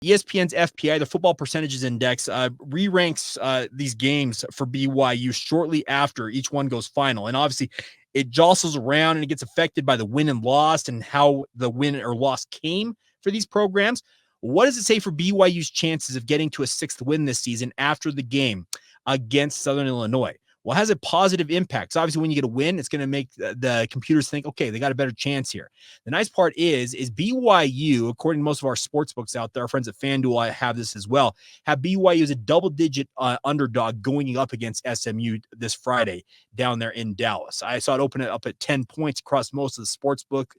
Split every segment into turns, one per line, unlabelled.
ESPN's FPI, the Football Percentages Index, re-ranks these games for BYU shortly after each one goes final. And obviously, it jostles around and it gets affected by the win and loss and how the win or loss came for these programs. What does it say for BYU's chances of getting to a sixth win this season after the game against Southern Illinois? Well, it has a positive impact. So obviously, when you get a win, it's going to make the computers think, okay, they got a better chance here. The nice part is BYU, according to most of our sports books out there, our friends at FanDuel, I have this as well, have BYU as a double-digit underdog going up against SMU this Friday down there in Dallas. I saw it open it up at 10 points across most of the sports books,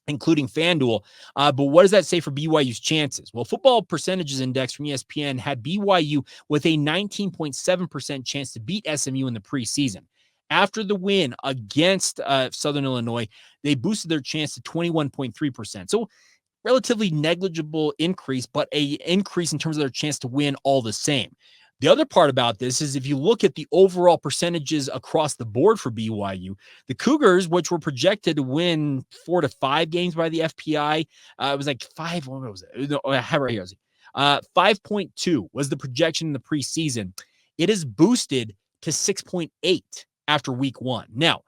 including FanDuel. But what does that say for BYU's chances? Well, Football Percentages Index from ESPN had BYU with a 19.7% chance to beat SMU in the preseason. After the win against Southern Illinois, they boosted their chance to 21.3%. So relatively negligible increase, but an increase in terms of their chance to win all the same. The other part about this is if you look at the overall percentages across the board for BYU, the Cougars, which were projected to win 4 to 5 games by the FPI, it was like 5. What was it? No, right here. 5.2 was the projection in the preseason. It is boosted to 6.8 after week 1. Now,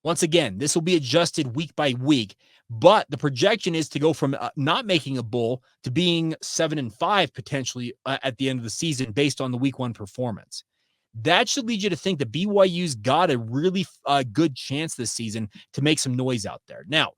once again, this will be adjusted week by week, but the projection is to go from not making a bowl to being 7-5 potentially at the end of the season based on the week 1 performance. That should lead you to think that BYU's got a really good chance this season to make some noise out there. Now,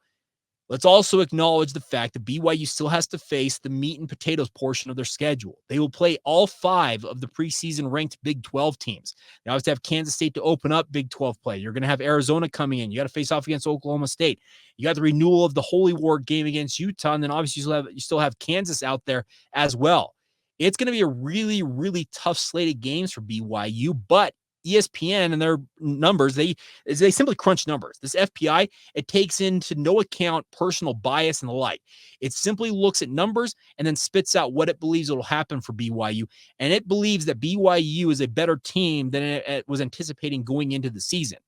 let's also acknowledge the fact that BYU still has to face the meat and potatoes portion of their schedule. They will play all 5 of the preseason ranked Big 12 teams. They obviously have Kansas State to open up Big 12 play. You're going to have Arizona coming in. You got to face off against Oklahoma State. You got the renewal of the Holy War game against Utah, and then obviously you still have Kansas out there as well. It's going to be a really, really tough slate of games for BYU, but ESPN and their numbers, they simply crunch numbers. This FPI, it takes into no account personal bias and the like. It simply looks at numbers and then spits out what it believes will happen for BYU. And it believes that BYU is a better team than it was anticipating going into the season.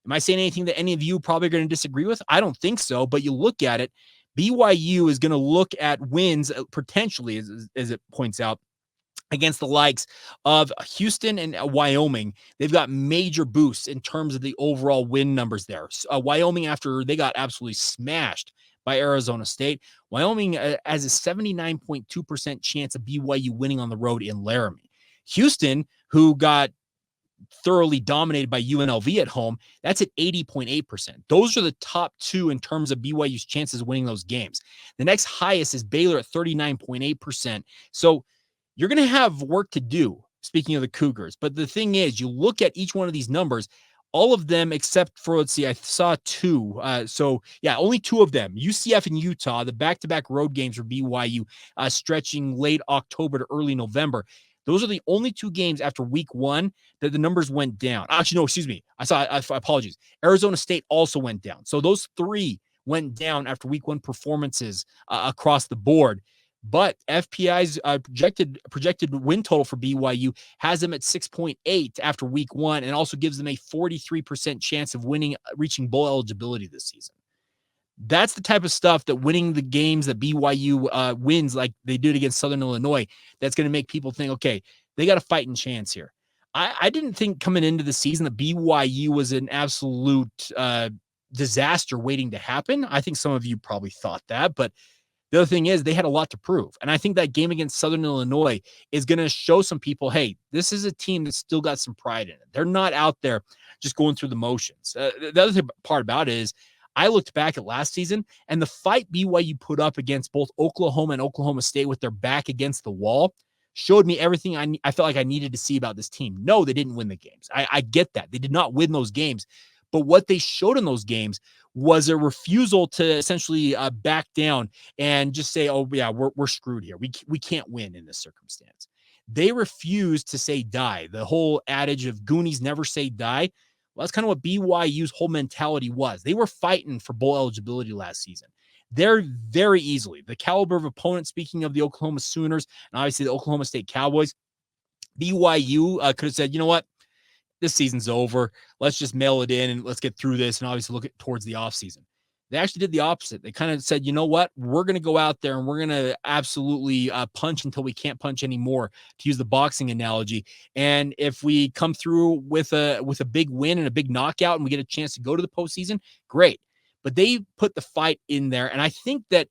Am I saying anything that any of you probably are going to disagree with? I don't think so, but you look at it, BYU is going to look at wins potentially, as it points out, against the likes of Houston and Wyoming. They've got major boosts in terms of the overall win numbers there. Wyoming, after they got absolutely smashed by Arizona State, Wyoming has a 79.2% chance of BYU winning on the road in Laramie. Houston, who got thoroughly dominated by UNLV at home, that's at 80.8%. Those are the top 2 in terms of BYU's chances of winning those games. The next highest is Baylor at 39.8%. So you're going to have work to do, speaking of the Cougars. But the thing is, you look at each one of these numbers, all of them except for, let's see, I saw 2. Only 2 of them, UCF and Utah, the back-to-back road games for BYU, stretching late October to early November. Those are the only 2 games after week 1 that the numbers went down. Actually, no, excuse me. Apologies. Arizona State also went down. So those 3 went down after week 1 performances across the board. But FPI's projected win total for BYU has them at 6.8 after week 1 and also gives them a 43% chance of reaching bowl eligibility this season. That's the type of stuff that winning the games that BYU wins like they did against Southern Illinois, that's going to make people think, okay, they got a fighting chance here. I didn't think coming into the season that BYU was an absolute disaster waiting to happen. I think some of you probably thought that, but the other thing is they had a lot to prove. And I think that game against Southern Illinois is going to show some people, hey, this is a team that's still got some pride in it. They're not out there just going through the motions. The other part about it is I looked back at last season and the fight BYU put up against both Oklahoma and Oklahoma State with their back against the wall showed me everything I felt like I needed to see about this team. No, they didn't win the games. I get that. They did not win those games. But what they showed in those games was a refusal to essentially back down and just say, oh, yeah, we're screwed here. We can't win in this circumstance. They refused to say die. The whole adage of Goonies never say die. Well, that's kind of what BYU's whole mentality was. They were fighting for bowl eligibility last season. They're very easily the caliber of opponent, speaking of the Oklahoma Sooners and obviously the Oklahoma State Cowboys. BYU could have said, you know what? This season's over. Let's just mail it in and let's get through this and obviously look towards the offseason. They actually did the opposite. They kind of said, you know what, we're going to go out there and we're going to absolutely punch until we can't punch anymore, to use the boxing analogy. And if we come through with a big win and a big knockout and we get a chance to go to the postseason, great. But they put the fight in there. And I think that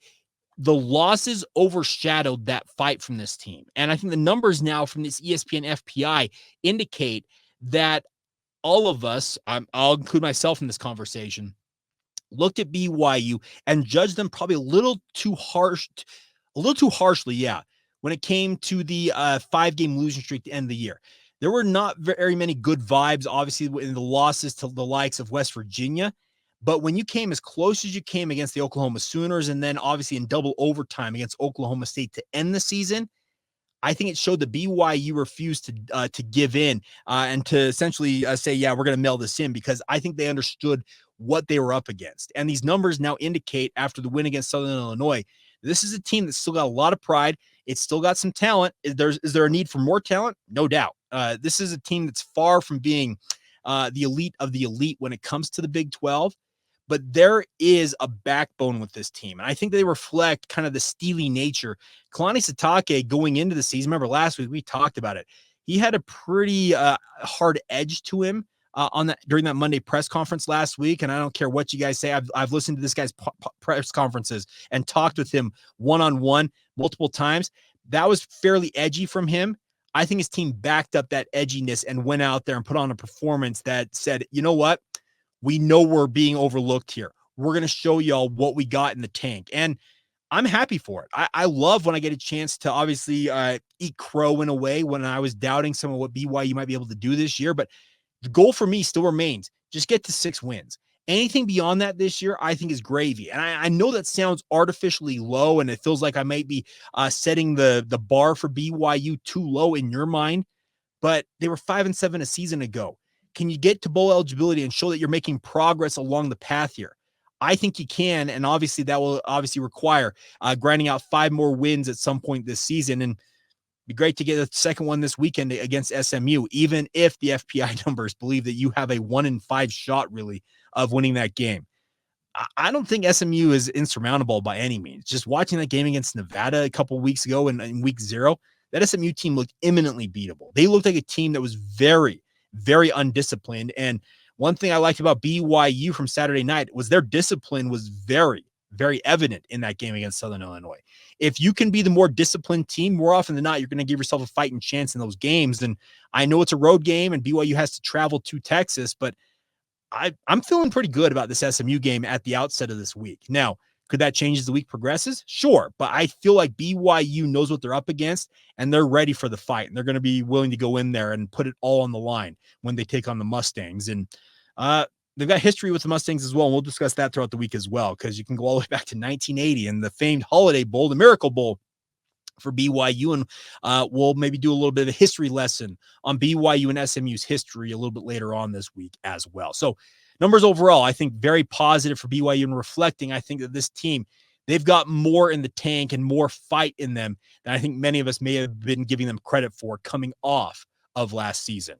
the losses overshadowed that fight from this team. And I think the numbers now from this ESPN FPI indicate that all of us, I'll include myself in this conversation, looked at BYU and judged them probably a little too harshly, yeah, when it came to the 5-game losing streak at the end of the year. There were not very many good vibes, obviously, in the losses to the likes of West Virginia. But when you came as close as you came against the Oklahoma Sooners, and then obviously in double overtime against Oklahoma State to end the season, I think it showed that BYU refused to give in and to essentially say, yeah, we're going to mail this in, because I think they understood what they were up against. And these numbers now indicate, after the win against Southern Illinois, this is a team that's still got a lot of pride. It's still got some talent. Is there a need for more talent? No doubt. This is a team that's far from being the elite of the elite when it comes to the Big 12. But there is a backbone with this team. And I think they reflect kind of the steely nature. Kalani Sitake going into the season, remember last week we talked about it. He had a pretty hard edge to him during that Monday press conference last week. And I don't care what you guys say. I've listened to this guy's press conferences and talked with him one-on-one multiple times. That was fairly edgy from him. I think his team backed up that edginess and went out there and put on a performance that said, you know what? We know we're being overlooked here. We're going to show y'all what we got in the tank. And I'm happy for it. I love when I get a chance to obviously eat crow in a way when I was doubting some of what BYU might be able to do this year. But the goal for me still remains, just get to 6 wins. Anything beyond that this year, I think, is gravy. And I know that sounds artificially low, and it feels like I might be setting the bar for BYU too low in your mind, but they were 5-7 a season ago. Can you get to bowl eligibility and show that you're making progress along the path here? I think you can, and obviously that will require grinding out 5 more wins at some point this season, and be great to get a second one this weekend against SMU, even if the FPI numbers believe that you have a 1-in-5 shot, really, of winning that game. I don't think SMU is insurmountable by any means. Just watching that game against Nevada a couple weeks ago in week 0, that SMU team looked imminently beatable. They looked like a team that was very, very undisciplined. And one thing I liked about BYU from Saturday night was their discipline was very, very evident in that game against Southern Illinois. If you can be the more disciplined team, more often than not, you're going to give yourself a fighting chance in those games. And I know it's a road game and BYU has to travel to Texas, but I'm feeling pretty good about this SMU game at the outset of this week. Now, could that change as the week progresses? Sure. But I feel like BYU knows what they're up against and they're ready for the fight. And they're going to be willing to go in there and put it all on the line when they take on the Mustangs. And they've got history with the Mustangs as well. And we'll discuss that throughout the week as well, because you can go all the way back to 1980 and the famed Holiday Bowl, the Miracle Bowl for BYU. And we'll maybe do a little bit of a history lesson on BYU and SMU's history a little bit later on this week as well. So numbers overall, I think very positive for BYU, and reflecting, I think that this team, they've got more in the tank and more fight in them than I think many of us may have been giving them credit for coming off of last season.